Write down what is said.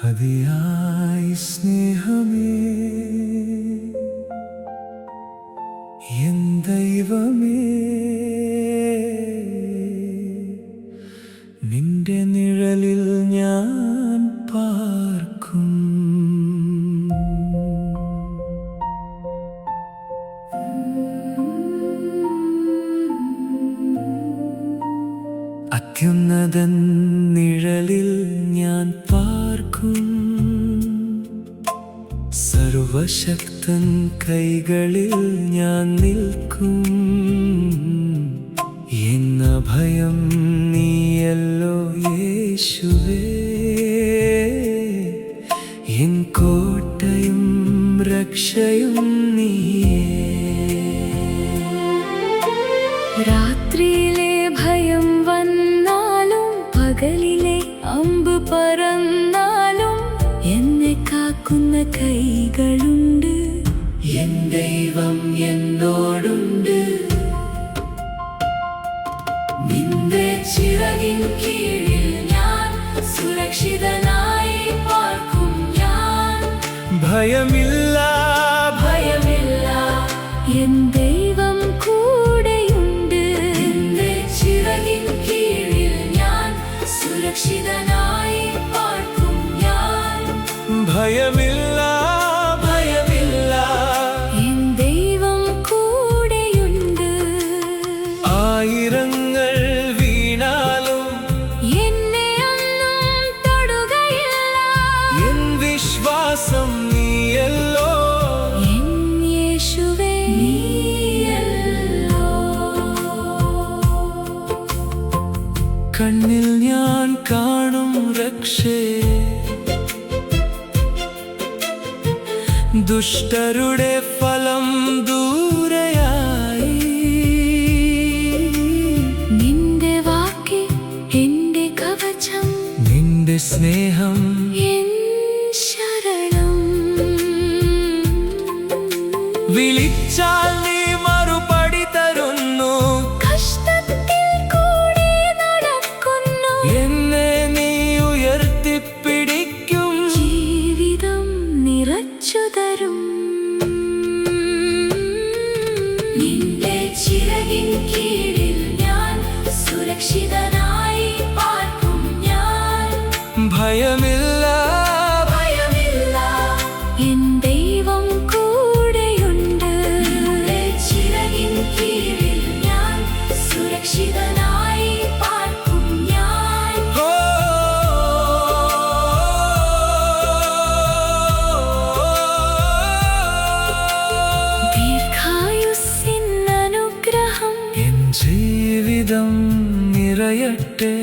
അതിയായി സ്നേഹമേ എൻ ദൈവമേ, നിന്റെ നിഴലിൽ ഞാൻ പാർക്കും. അത്യുന്നതൻ നിഴലിൽ ഞാൻ പാർക്കും. സർവശക്തൻ കൈകളിൽ ഞാൻ നിൽക്കും. എന്ന ഭയം നീയല്ലോ യേശുവേ, എൻ കോട്ടയും രക്ഷയും നീയേ. രാത്രിയിലെ ഭയം വന്നാലും പകലിലെ അമ്പ് പറന്നാലും എന്നെ കാക്കുന്ന കൈകളുണ്ട്. എൻ ദൈവം എന്നോടുണ്ട്. നിന്റെ ചിറകിൻ കീഴിൽ ഞാൻ സുരക്ഷിതനായി പാർക്കും. ഞാൻ ഭയമില്ല, ഭയമില്ല, എൻ ദൈവം കൂടെയുണ്ട്. നിന്റെ ചിറകിൻ കീഴിൽ ഞാൻ സുരക്ഷിതനായി പാർക്കും. ഞാൻ ഭയമില്ല, ഭയമില്ല, എൻ ദൈവം കൂടെയുണ്ട്. ആയിരങ്ങൾ വീണാലും എന്നെ ഒന്നും തൊടുകയില്ല. എൻ വിശ്വാസം നീയല്ലോ. എൻ യേശുവേ, നീയല്ലോ. കണ്ണിൽ ഞാൻ കാണും രക്ഷേ, ദുഷ്ടരുടെ ഫലം ദൂരെയായി. നിന്റെ വാക്ക് എന്റെ കവചം, നിന്റെ സ്നേഹം എൻ ശരണം. വിളിച്ചാൽ നീ മറുപടി തരുന്നു. കഷ്ടത്തിൽ കൂടെ നടക്കുന്നു. എന്നെ നീ ഉയർത്തിപ്പിടിക്കും. ജീവിതം നിറച്ചു തരും. നിന്റെ ചിറകിൻ കീഴിൽ ഞാൻ സുരക്ഷിതനായി പാർക്കും. ഞാൻ ഭയമില്ല, ഭയമില്ല, എൻ ദൈവം കൂടെയുണ്ട്. നിന്റെ ചിറകിൻ കീഴിൽ ഞാൻ സുരക്ഷിതനായി പാർക്കും. ഞാൻ ഓ, ദീർഘായുസ്സിൻ അനുഗ്രഹം എൻ ജീവിതം നിറയട്ടെ.